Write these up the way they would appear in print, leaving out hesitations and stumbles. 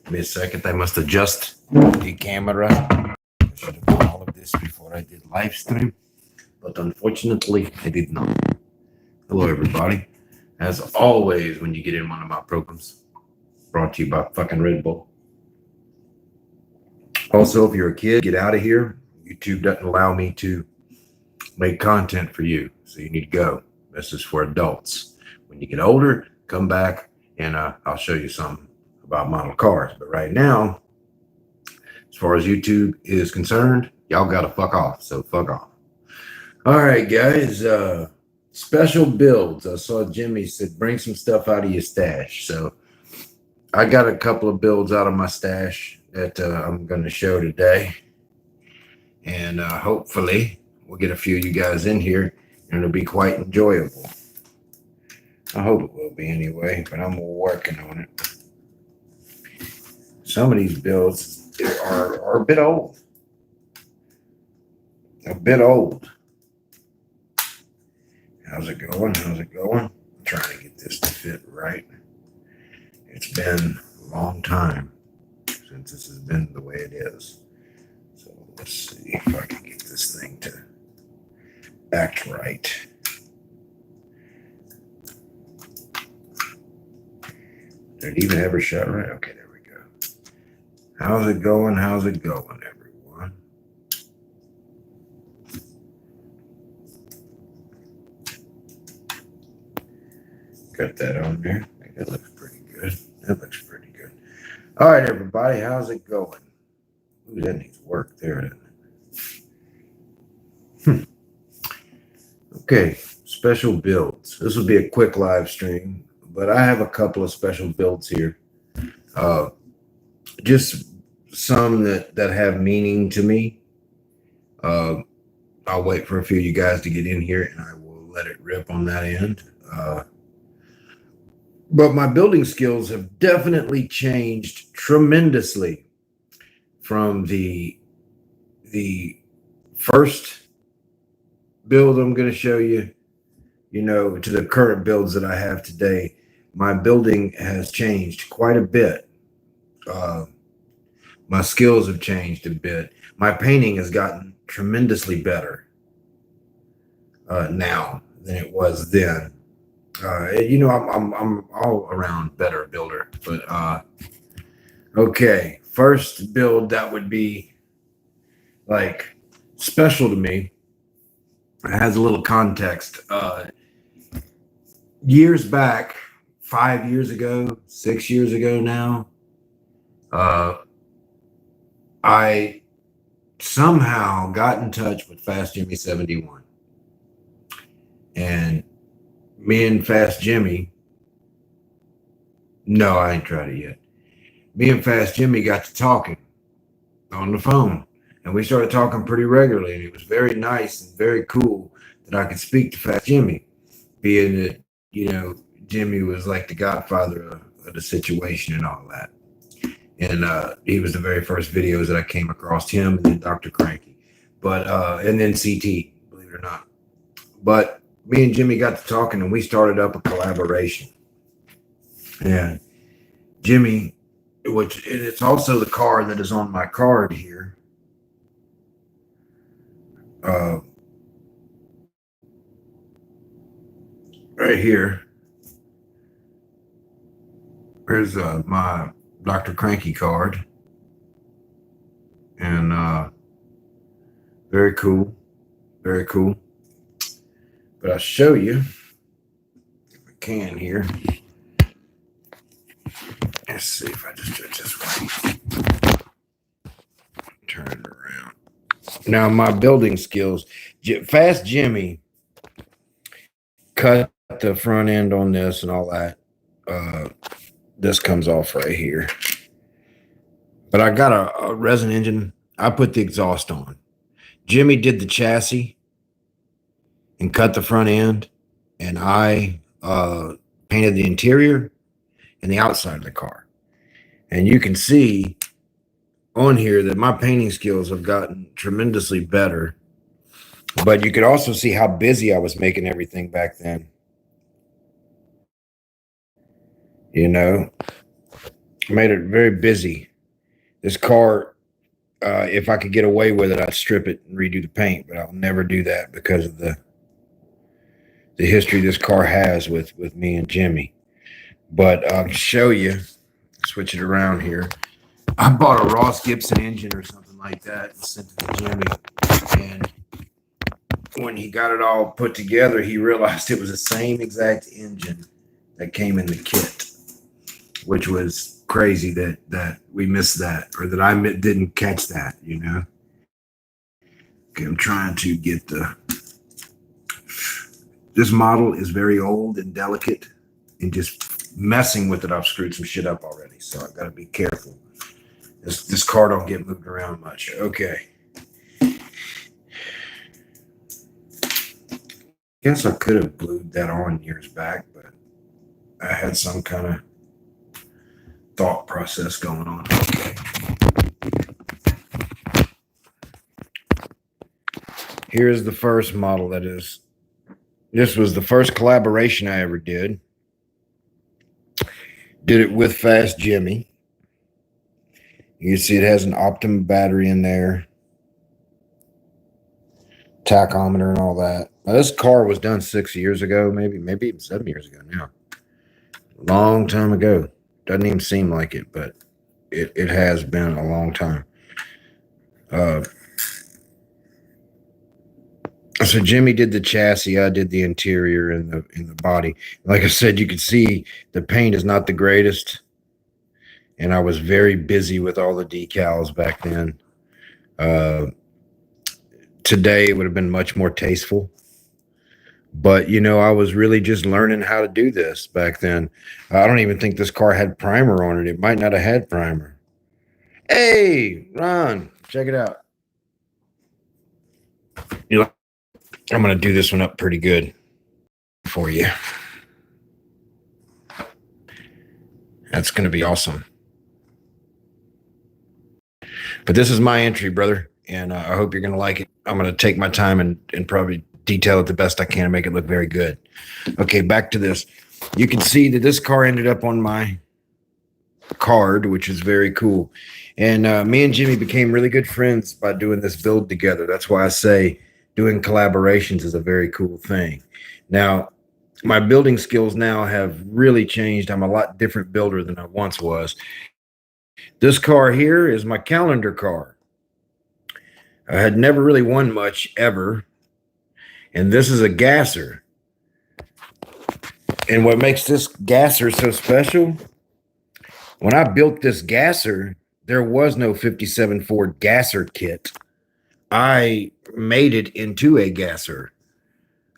Give me a second. I must adjust the camera. I should have done all of this before I did live stream, but unfortunately, I did not. Hello, everybody. As always, when you get in one of my programs, brought to you by fucking Red Bull. Also, if you're a kid, get out of here. YouTube doesn't allow me to make content for you, so you need to go. This is for adults. When you get older, come back and I'll show you something about model cars. But right now, as far as YouTube is concerned, y'all gotta fuck off. So fuck off. All right, guys. Special builds. I saw Jimmy said bring some stuff out of your stash. So I got a couple of builds out of my stash that I'm going to show today. And hopefully we'll get a few of you guys in here and it'll be quite enjoyable. I hope it will be anyway, but I'm working on it. Some of these builds are a bit old. A bit old. How's it going? How's it going? I'm trying to get this to fit right. It's been a long time since this has been the way it is. So let's see if I can get this thing to act right. Did it even ever shut right? Okay, there we go. How's it going? How's it going, everyone? Got that on there. I think that looks pretty good. That looks pretty good. All right, everybody, how's it going? Ooh, that needs work there, doesn't it? Okay, special builds. This will be a quick live stream, but I have a couple of special builds here. Just some that have meaning to me. I'll wait for a few of you guys to get in here, and I will let it rip on that end. But my building skills have definitely changed tremendously from the first build I'm going to show you, to the current builds that I have today. My building has changed quite a bit. My skills have changed a bit. My painting has gotten tremendously better now than it was then. I'm all around better builder, but okay. First build that would be like special to me. It has a little context. Years back, 5 years ago, 6 years ago now, I somehow got in touch with Fast Jimmy 71. And me and Fast Jimmy, no, I ain't tried it yet. Me and Fast Jimmy got to talking on the phone, and we started talking pretty regularly, and it was very nice and very cool that I could speak to Fast Jimmy, being that, Jimmy was like the godfather of the situation and all that. And he was the very first videos that I came across, him and then Dr. Cranky, but and then CT, believe it or not. But me and Jimmy got to talking, and we started up a collaboration. And Jimmy, which it's also the car that is on my card here. Right here. There's my Dr. Cranky card. And very cool. Very cool. But I'll show you if I can here. Let's see if I just do it this way. Turn it around. Now, my building skills. Fast Jimmy cut the front end on this and all that. This comes off right here. But I got a resin engine. I put the exhaust on. Jimmy did the chassis and cut the front end, and I painted the interior and the outside of the car. And you can see on here that my painting skills have gotten tremendously better, but you could also see how busy I was making everything back then. made it very busy. This car, if I could get away with it, I'd strip it and redo the paint, but I'll never do that because of the history this car has with me and Jimmy. But I'll show you, switch it around here. I bought a Ross Gibson engine or something like that and sent it to Jimmy. And when he got it all put together, he realized it was the same exact engine that came in the kit, which was crazy that we missed that, or that I didn't catch that, you know. Okay, I'm trying to get this model is very old and delicate, and just messing with it, I've screwed some shit up already. So I've got to be careful. This car don't get moved around much. Okay. Guess I could have glued that on years back, but I had some kind of thought process going on. Okay. Here's the first model that is. This was the first collaboration I ever did. Did it with Fast Jimmy. You can see it has an Optima battery in there, tachometer and all that. Now, this car was done 6 years ago, maybe even 7 years ago now. Long time ago. Doesn't even seem like it, but it has been a long time. So Jimmy did the chassis, I did the interior and the body. Like I said, you could see the paint is not the greatest. And I was very busy with all the decals back then. Today it would have been much more tasteful. But, you know, I was really just learning how to do this back then. I don't even think this car had primer on it. It might not have had primer. Hey, Ron, check it out. You know, I'm going to do this one up pretty good for you. That's going to be awesome. But this is my entry, brother, and I hope you're going to like it. I'm going to take my time and probably detail it the best I can and make it look very good. Okay, back to this. You can see that this car ended up on my card, which is very cool. And me and Jimmy became really good friends by doing this build together. That's why I say doing collaborations is a very cool thing. Now, my building skills now have really changed. I'm a lot different builder than I once was. This car here is my calendar car. I had never really won much ever. And this is a gasser. And what makes this gasser so special, when I built this gasser, there was no 57 Ford gasser kit. I made it into a gasser.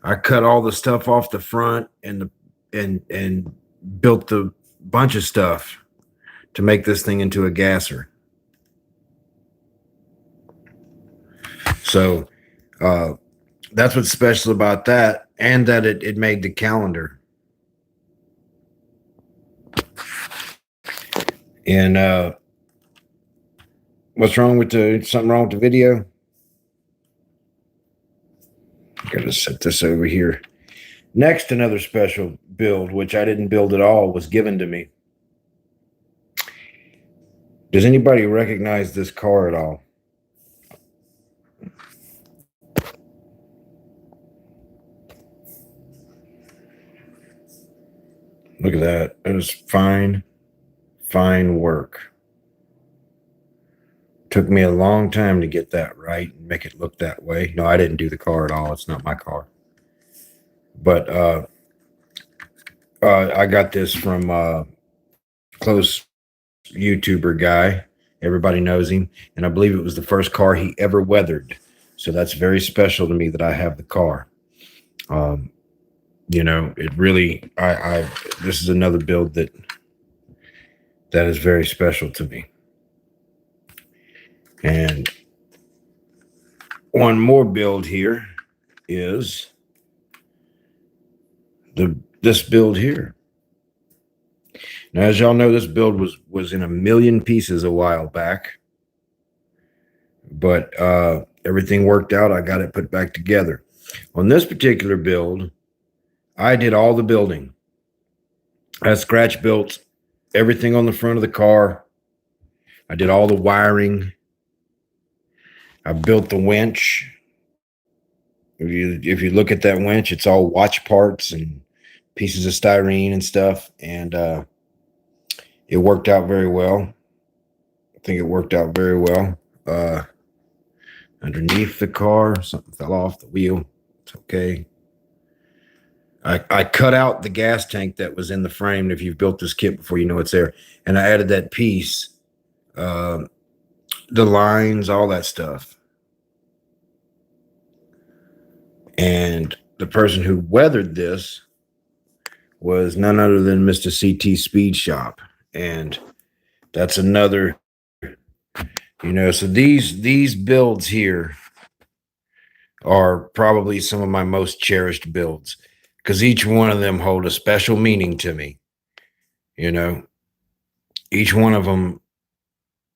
I cut all the stuff off the front and built the bunch of stuff to make this thing into a gasser. So that's what's special about that, and that it made the calendar. And what's wrong with something wrong with the video? Gotta set this over here. Next, another special build, which I didn't build at all, was given to me. Does anybody recognize this car at all? Look at that. That is fine work. Took me a long time to get that right and make it look that way. No, I didn't do the car at all. It's not my car. But I got this from a close YouTuber guy. Everybody knows him. And I believe it was the first car he ever weathered. So that's very special to me that I have the car. You know, it really, this is another build that is very special to me. And one more build here is this build here. Now, as y'all know, this build was in a million pieces a while back, but everything worked out. I got it put back together. On this particular build, I did all the building. I scratch built everything on the front of the car. I did all the wiring. I built the winch. If you look at that winch, it's all watch parts and pieces of styrene and stuff. And it worked out very well. I think it worked out very well. Underneath the car, something fell off the wheel. It's okay. I cut out the gas tank that was in the frame. If you've built this kit before, you know it's there. And I added that piece, the lines, all that stuff. And the person who weathered this was none other than Mr. CT Speed Shop. And that's another, so these builds here are probably some of my most cherished builds, because each one of them hold a special meaning to me. Each one of them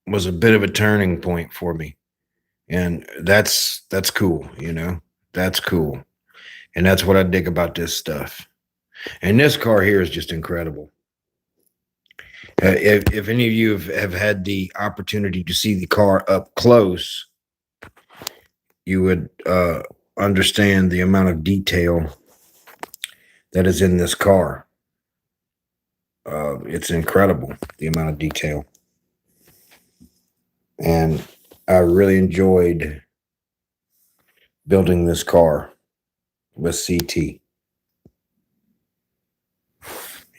was a bit of a turning point for me. And that's cool, that's cool. And that's what I dig about this stuff. And this car here is just incredible. If any of you have had the opportunity to see the car up close, you would understand the amount of detail that is in this car. It's incredible, the amount of detail. And I really enjoyed building this car with CT.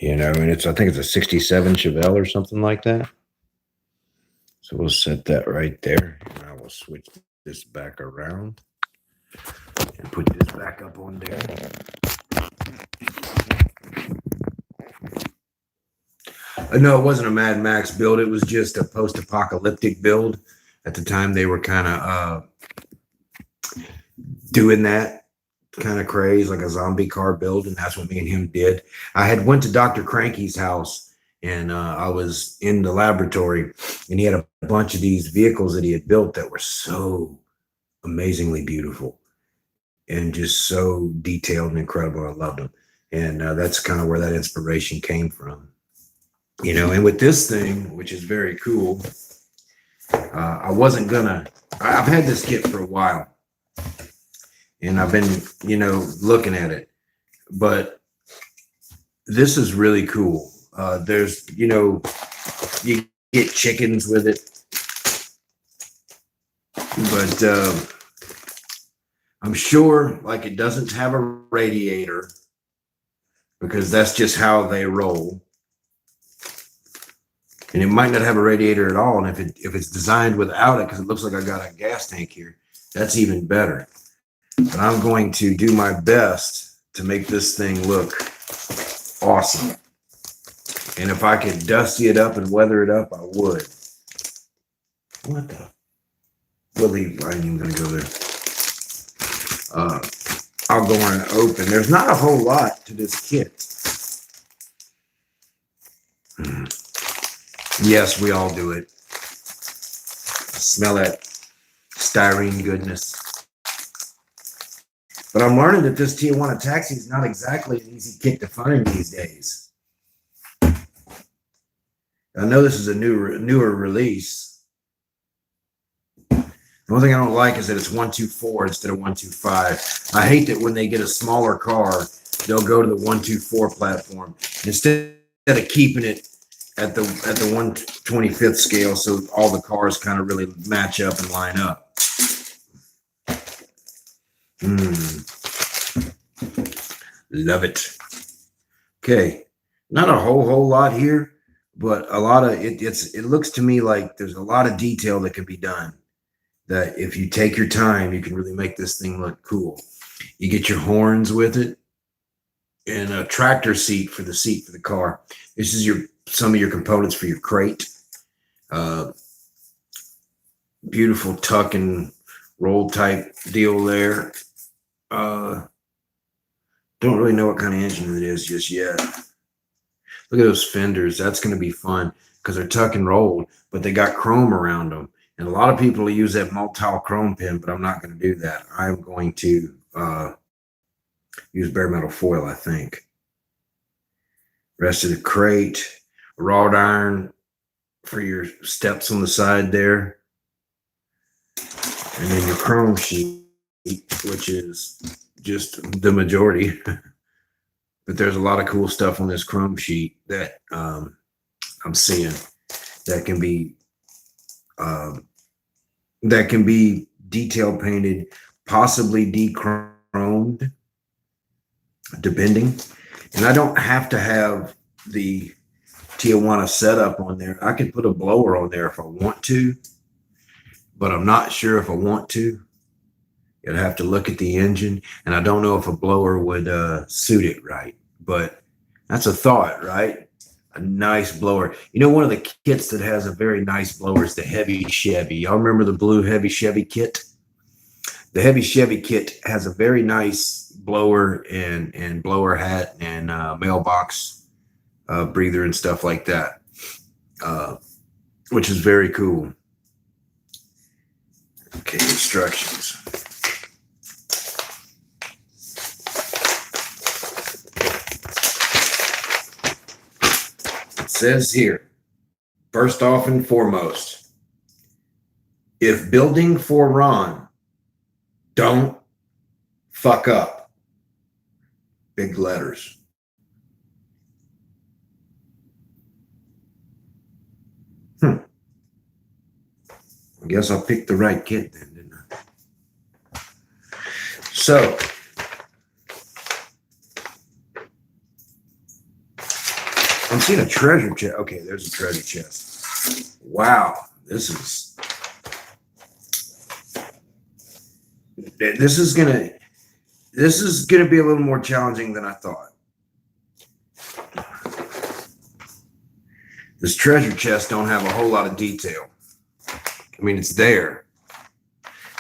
And I think it's a 67 Chevelle or something like that. So we'll set that right there. And I will switch this back around and put this back up on there. No, it wasn't a Mad Max build. It was just a post-apocalyptic build. At the time, they were kind of doing that kind of craze, like a zombie car build, and that's what me and him did. I had went to Dr. Cranky's house, and I was in the laboratory, and he had a bunch of these vehicles that he had built that were so amazingly beautiful and just so detailed and incredible. I loved them. And that's kind of where that inspiration came from. And with this thing, which is very cool, I've had this kit for a while, and I've been, looking at it, but this is really cool. There's, you get chickens with it, but I'm sure like it doesn't have a radiator, because that's just how they roll. And it might not have a radiator at all. And if it's designed without it, because it looks like I got a gas tank here, that's even better. But I'm going to do my best to make this thing look awesome. And if I could dusty it up and weather it up, I would. What the? We'll leave. I ain't even going to go there. I'll go on and open. There's not a whole lot to this kit. Yes, we all do it. Smell that styrene goodness. But I'm learning that this Tijuana taxi is not exactly an easy kit to find these days. I know this is a newer release. The one thing I don't like is that it's 124 instead of 125. I hate that when they get a smaller car, they'll go to the 124 platform instead of keeping it at the 125th scale, so all the cars kind of really match up and line up. Love it. Okay, not a whole lot here, but a lot of it. It looks to me like there's a lot of detail that can be done. That if you take your time, you can really make this thing look cool. You get your horns with it, and a tractor seat for the car. This is some of your components for your crate. Beautiful tuck and roll type deal there. Don't really know what kind of engine it is just yet. Look at those fenders. That's going to be fun because they're tuck and rolled, but they got chrome around them. And a lot of people use that Multile chrome pin, but I'm not going to do that. I'm going to use bare metal foil, I think. Rest of the crate. wrought iron for your steps on the side there. And then your chrome sheet, which is just the majority. But there's a lot of cool stuff on this chrome sheet that I'm seeing that can be detail painted, possibly de-chromed, depending. And I don't have to have the Tijuana setup on there. I could put a blower on there if I want to, but I'm not sure if I want to. I'd have to look at the engine, and I don't know if a blower would suit it right. But that's a thought, right? A nice blower. You know, one of the kits that has a very nice blower is the Heavy Chevy. Y'all remember the blue Heavy Chevy kit? The Heavy Chevy kit has a very nice blower and blower hat and mailbox breather and stuff like that, which is very cool. Okay, instructions. It says here, first off and foremost, if building for Ron, don't fuck up. Big letters. I guess I picked the right kit then, didn't I? So, I'm seeing a treasure chest. Okay, there's a treasure chest. Wow, this is gonna be a little more challenging than I thought. This treasure chest don't have a whole lot of detail. I mean, it's there.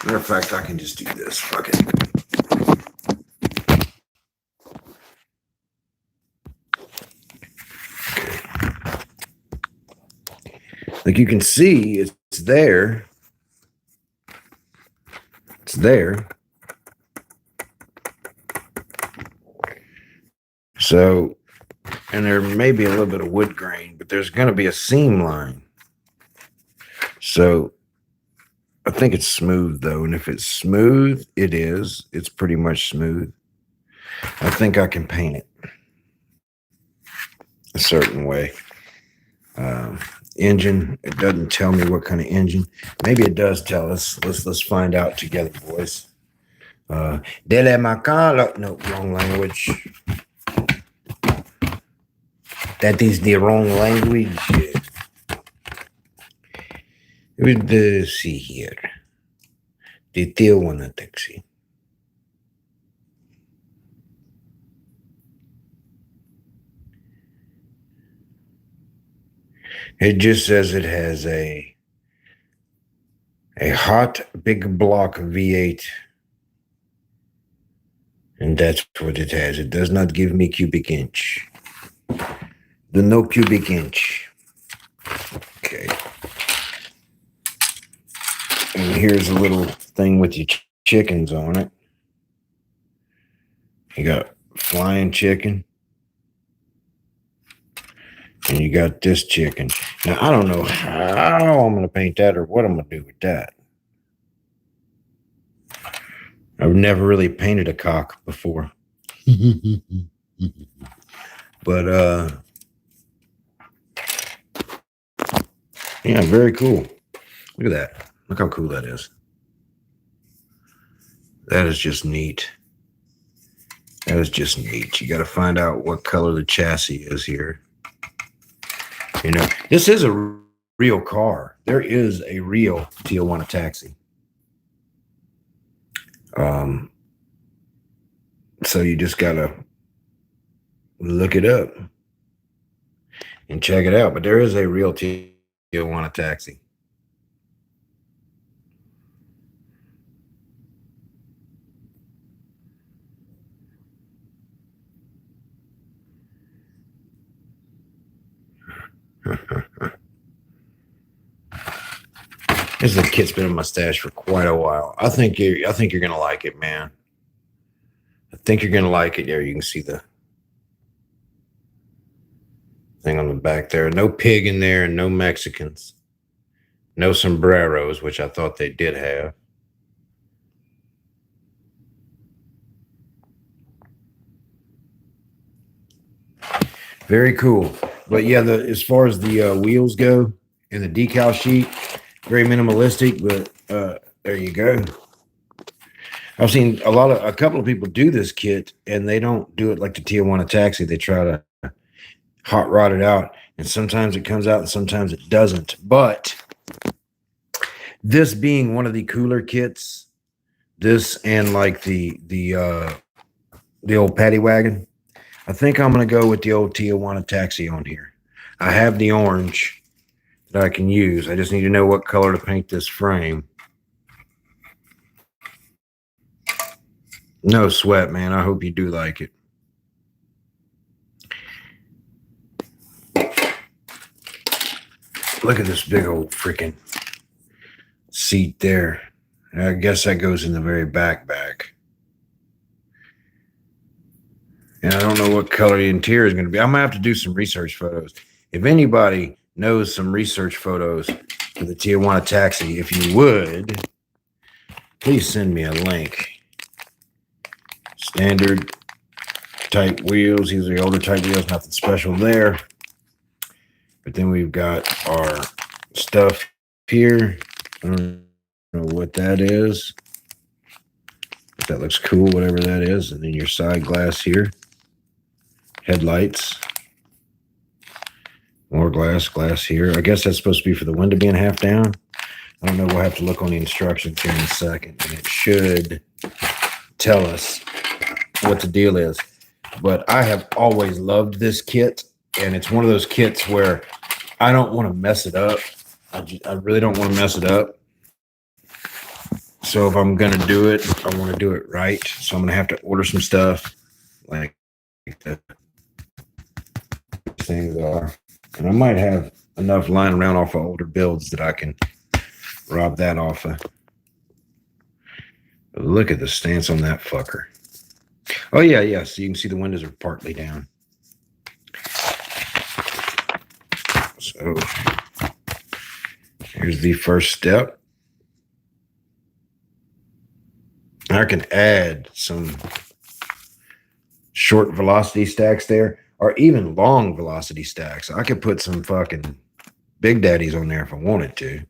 Matter of fact, I can just do this. Fuck it. Okay. Like you can see, it's there. It's there. So, and there may be a little bit of wood grain, but there's going to be a seam line. So, I think it's smooth though. And if it's smooth, it is. It's pretty much smooth. I think I can paint it a certain way. Engine, it doesn't tell me what kind of engine. Maybe it does tell us. Let's find out together, boys. Dele Macalo. No, wrong language. That is the wrong language. Let's see here. The Tijuana taxi. It just says it has a hot big block V8. And that's what it has. It does not give me cubic inch. The no cubic inch. Okay. And here's a little thing with your chickens on it. You got flying chicken. And you got this chicken. Now, I don't know how I'm going to paint that or what I'm going to do with that. I've never really painted a cock before. But, yeah, very cool. Look at that. Look how cool that is. That is just neat. That is just neat. You got to find out what color the chassis is here. You know, this is a real car. There is a real Tijuana taxi. So you just gotta look it up and check it out. But there is a real Tijuana taxi. This is a kit's been in my stash for quite a while. I think you're gonna like it, man. I think you're gonna like it. There, you can see the thing on the back there. No pig in there and no Mexicans. No sombreros, which I thought they did have. Very cool. But yeah, as far as the wheels go and the decal sheet, very minimalistic, but there you go. I've seen a couple of people do this kit, and they don't do it like the Tijuana Taxi. They try to hot rod it out, and sometimes it comes out and sometimes it doesn't. But this being one of the cooler kits, this and like the old paddy wagon, I think I'm going to go with the old Tijuana Taxi on here. I have the orange that I can use. I just need to know what color to paint this frame. No sweat, man. I hope you do like it. Look at this big old freaking seat there. I guess that goes in the very back. And I don't know what color the interior is going to be. I'm going to have to do some research photos. If anybody knows some research photos for the Tijuana Taxi, if you would, please send me a link. Standard type wheels. These are the older type wheels. Nothing special there. But then we've got our stuff here. I don't know what that is. But that looks cool, whatever that is. And then your side glass here. Headlights. More glass here. I guess that's supposed to be for the window being half down. I don't know. We'll have to look on the instructions here in a second. And it should tell us what the deal is. But I have always loved this kit. And it's one of those kits where I don't want to mess it up. I really don't want to mess it up. So if I'm going to do it, I want to do it right. So I'm going to have to order some stuff like the things are. And I might have enough lying around off of older builds that I can rob that off of. But look at the stance on that fucker. Oh, yeah. So you can see the windows are partly down. So here's the first step. I can add some short velocity stacks there, or even long velocity stacks. I could put some fucking big daddies on there if I wanted to.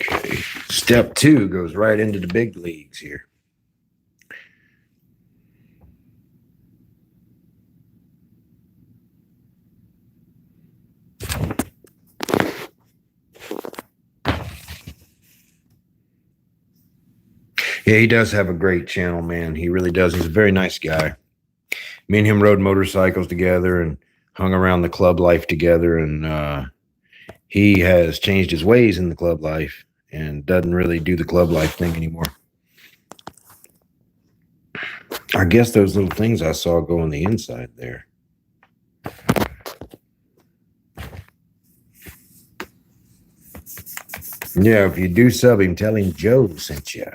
Okay. Step 2 goes right into the big leagues here. Yeah, he does have a great channel, man. He really does. He's a very nice guy. Me and him rode motorcycles together and hung around the club life together. And he has changed his ways in the club life and doesn't really do the club life thing anymore. I guess those little things I saw go on the inside there. Yeah, if you do sub him, tell him Joe sent you.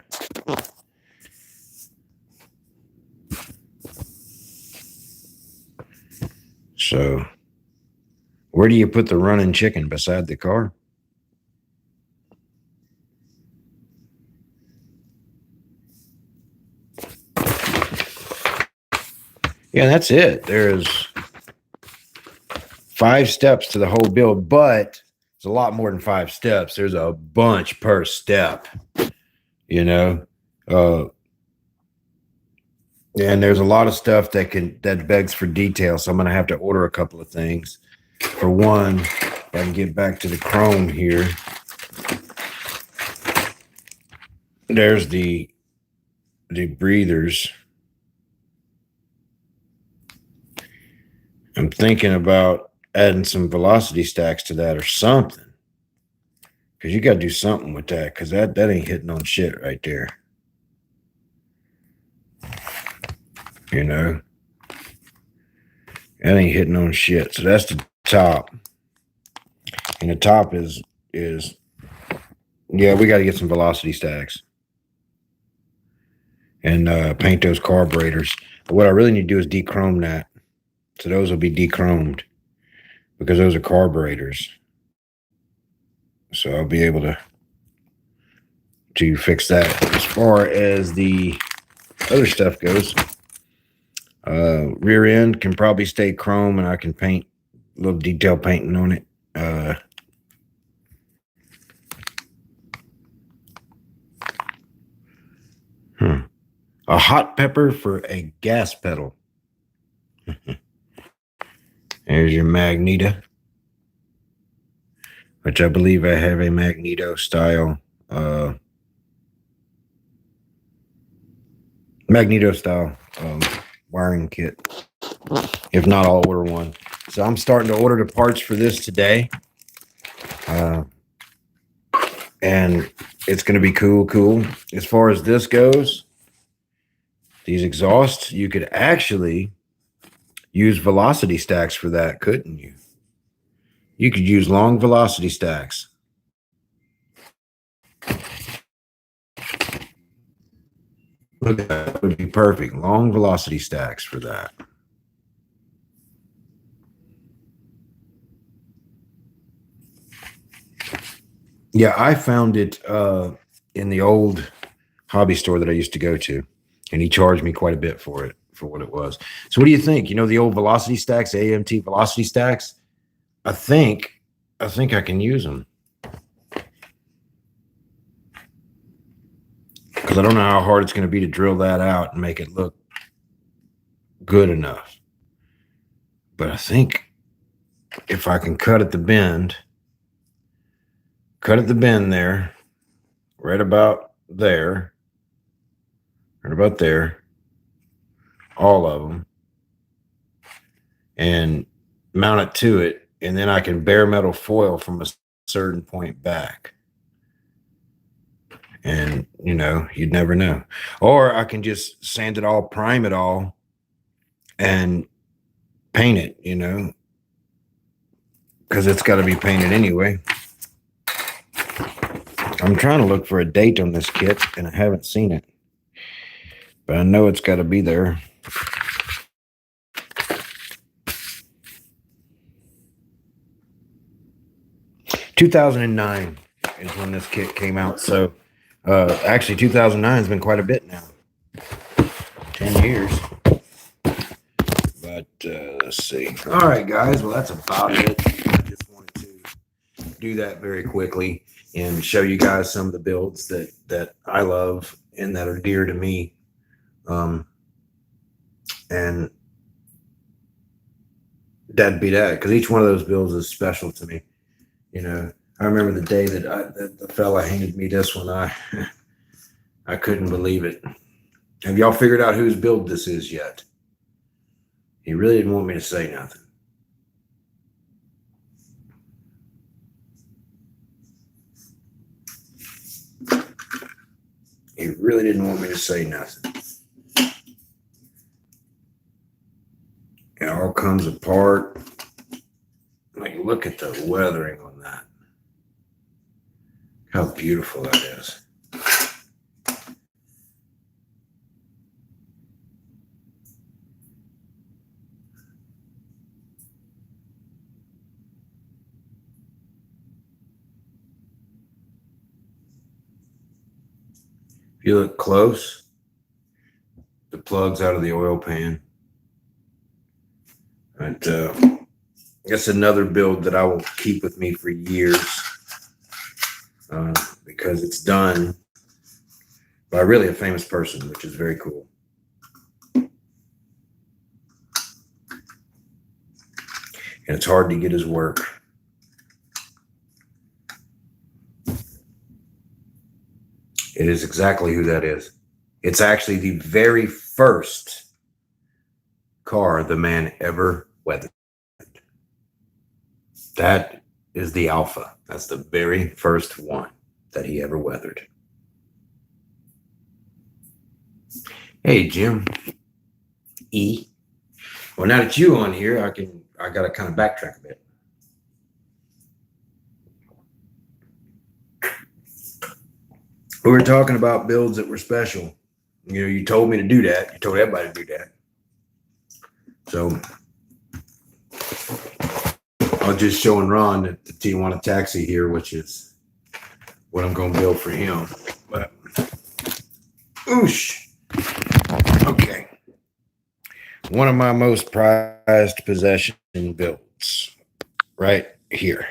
So, where do you put the running chicken? Beside the car? Yeah, that's it. There's 5 steps to the whole build, but it's a lot more than 5 steps. There's a bunch per step, you know. And there's a lot of stuff that begs for detail. So I'm going to have to order a couple of things. For one, if I can get back to the chrome here. There's the breathers. I'm thinking about adding some velocity stacks to that or something. Because you got to do something with that. Because that ain't hitting on shit right there. You know, that ain't hitting on shit. So that's the top. And the top is yeah, we got to get some velocity stacks. and paint those carburetors. But what I really need to do is dechrome that. So those will be dechromed because those are carburetors. So I'll be able to fix that. As far as the other stuff goes, rear end can probably stay chrome, and I can paint a little detail painting on it. A hot pepper for a gas pedal. There's your Magneto, which I believe I have a Magneto style wiring kit. If not, I'll order one. So I'm starting to order the parts for this today. And it's going to be cool. As far as this goes, these exhausts, you could actually use velocity stacks for that, couldn't you? You could use long velocity stacks. Look, that would be perfect. Long velocity stacks for that. Yeah, I found it in the old hobby store that I used to go to, and he charged me quite a bit for it, for what it was. So what do you think? You know, the old velocity stacks, AMT velocity stacks? I think I can use them. Because I don't know how hard it's going to be to drill that out and make it look good enough. But I think if I can cut at the bend there, right about there, all of them, and mount it to it, and then I can bare metal foil from a certain point back. And, you know, you'd never know. Or I can just sand it all, prime it all, and paint it, you know, because it's got to be painted anyway. I'm trying to look for a date on this kit, and I haven't seen it. But I know it's got to be there. (2009) is when this kit came out. So actually 2009 has been quite a bit now. 10 years. But let's see. All right, guys. Well, that's about it. I just wanted to do that very quickly and show you guys some of the builds that I love and that are dear to me. And that'd be that, because each one of those builds is special to me. You know, I remember the day that the fella handed me this one. I couldn't believe it. Have y'all figured out whose build this is yet? He really didn't want me to say nothing. He really didn't want me to say nothing. It all comes apart. Like, look at the weathering on that. How beautiful that is. If you look close, the plug's out of the oil pan. But that's another build that I will keep with me for years because it's done by really a famous person, which is very cool. And it's hard to get his work. It is exactly who that is. It's actually the very first car the man ever weathered. That is the Alfa. That's the very first one that he ever weathered. Hey, Jim. E. Well, now that you're on here, I got to kind of backtrack a bit. We were talking about builds that were special. You know, you told me to do that. You told everybody to do that. So I was just showing Ron the Tijuana taxi here, which is what I'm going to build for him. But, oosh. Okay. One of my most prized possession builds right here.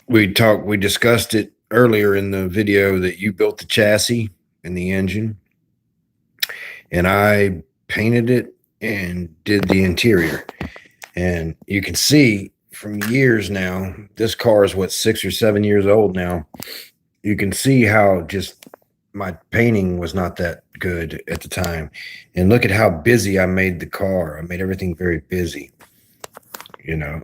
We discussed it earlier in the video that you built the chassis and the engine, and I painted it and did the interior. And you can see from years now, this car is what, 6 or 7 years old now. You can see how just my painting was not that good at the time. And look at how busy I made the car. I made everything very busy, you know.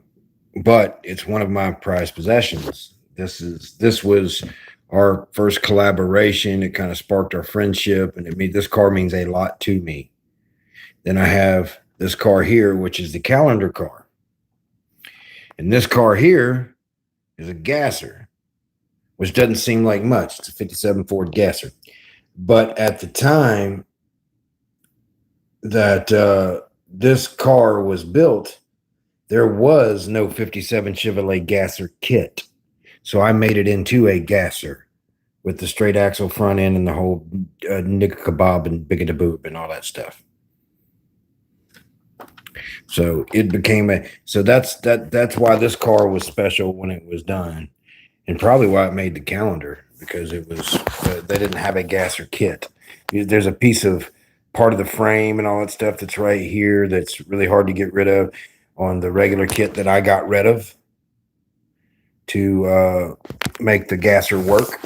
But it's one of my prized possessions. This was our first collaboration. It kind of sparked our friendship, and this car means a lot to me. Then I have this car here, which is the calendar car. And this car here is a gasser, which doesn't seem like much. It's a 57 Ford gasser. But at the time that this car was built, there was no 57 Chevrolet gasser kit. So I made it into a gasser with the straight axle front end and the whole nigga kebab and bigga da boob and all that stuff. So it became that's why this car was special when it was done, and probably why it made the calendar, because it was they didn't have a gasser kit. There's a piece of part of the frame and all that stuff that's right here that's really hard to get rid of on the regular kit that I got rid of to make the gasser work.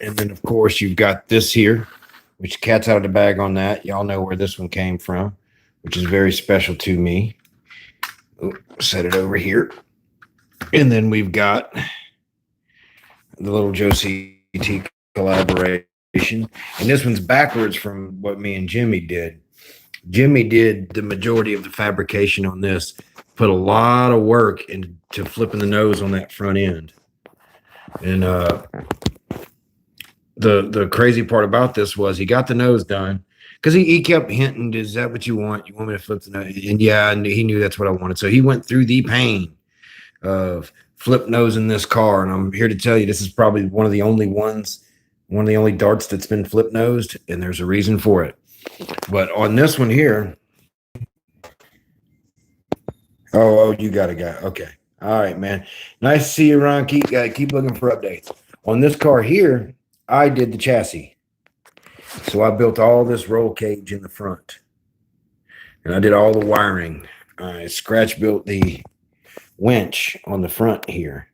And then of course you've got this here, which cat's out of the bag on that. Y'all know where this one came from, which is very special to me. Set it over here. And then we've got the little Joe CT collaboration. And this one's backwards from what me and Jimmy did. Jimmy did the majority of the fabrication on this, put a lot of work into flipping the nose on that front end. And the crazy part about this was he got the nose done, because he kept hinting, is that what you want? You want me to flip the nose? And yeah, he knew that's what I wanted. So he went through the pain of flip nosing this car. And I'm here to tell you, this is probably one of the only darts that's been flip nosed, and there's a reason for it. But on this one here, oh, you got a guy. Okay. All right, man. Nice to see you, Ron. Keep looking for updates. On this car here, I did the chassis. So I built all this roll cage in the front, and I did all the wiring. I scratch built the winch on the front here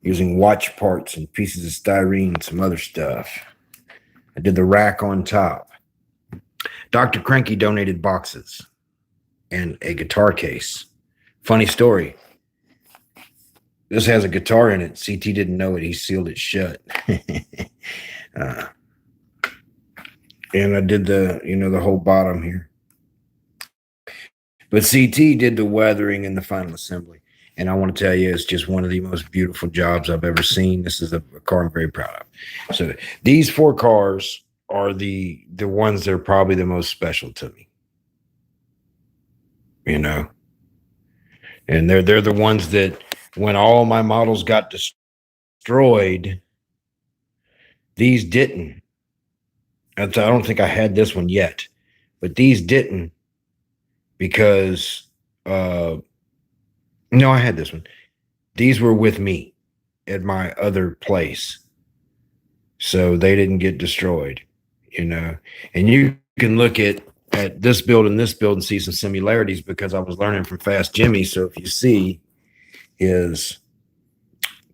using watch parts and pieces of styrene and some other stuff. I did the rack on top. Dr. Cranky donated boxes and a guitar case. Funny story. This has a guitar in it. CT didn't know it. He sealed it shut. And I did the whole bottom here. But CT did the weathering and the final assembly. And I want to tell you, it's just one of the most beautiful jobs I've ever seen. This is a car I'm very proud of. So these 4 cars are the ones that are probably the most special to me. You know? And they're the ones that when all my models got destroyed, these didn't. I don't think I had this one yet, but these didn't, because no, I had this one. These were with me at my other place, so they didn't get destroyed, you know. And you can look at this build and this build and see some similarities, because I was learning from Fast Jimmy. So if you see his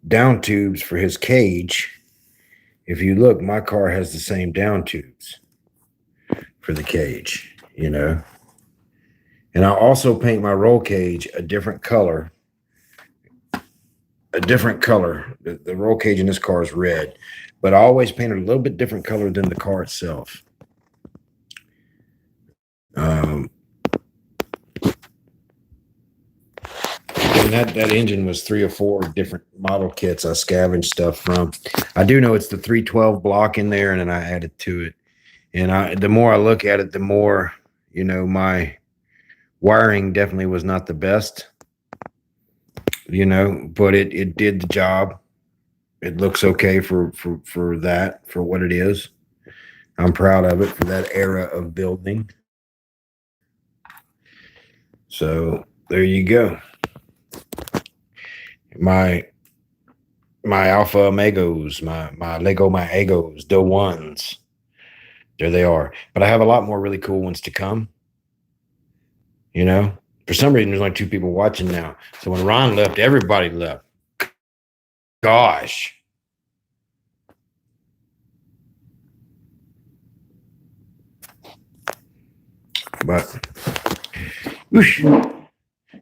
down tubes for his cage, if you look, my car has the same down tubes for the cage, you know. And I also paint my roll cage a different color. The roll cage in this car is red, but I always paint it a little bit different color than the car itself. And that engine was 3 or 4 different model kits I scavenged stuff from. I do know it's the 312 block in there, and then I added to it. And the more I look at it, the more, my wiring definitely was not the best, but it did the job. It looks okay for that, for what it is. I'm proud of it for that era of building. So there you go. My Alpha Omegos, my Lego my Egos, the ones. There they are. But I have a lot more really cool ones to come. For some reason, there's only 2 people watching now. So when Ron left, everybody left. Gosh. But, whoosh.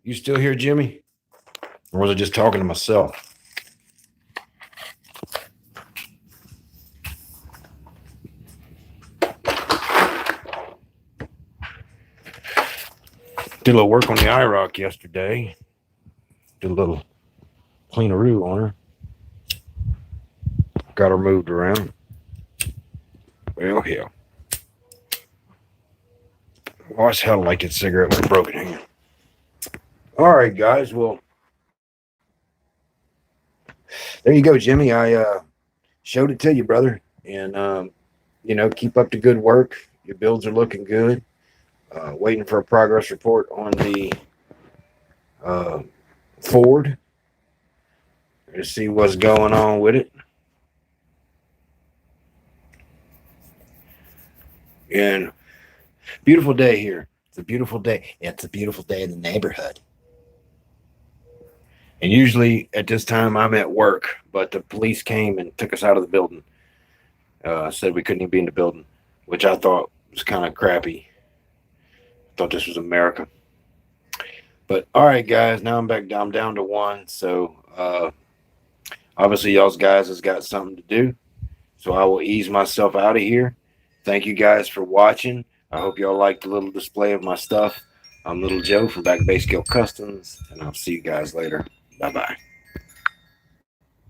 You still here, Jimmy? Or was I just talking to myself? Did a little work on the IROC yesterday. Did a little cleaneroo on her. Got her moved around. Well, hell. Oh, it's hell like that cigarette was broken here. All right, guys. Well, there you go, Jimmy. I showed it to you, brother. And, keep up the good work. Your builds are looking good. Waiting for a progress report on the Ford to see what's going on with it. And beautiful day here. It's a beautiful day. It's a beautiful day in the neighborhood. And usually at this time I'm at work, but the police came and took us out of the building. Said we couldn't even be in the building, which I thought was kind of crappy. Thought this was America. But all right, guys, now I'm back down. I'm down to 1. So obviously y'all's guys has got something to do. So I will ease myself out of here. Thank you guys for watching. I hope y'all liked the little display of my stuff. I'm Little Joe from Back Bay Scale Customs, and I'll see you guys later. Bye-bye.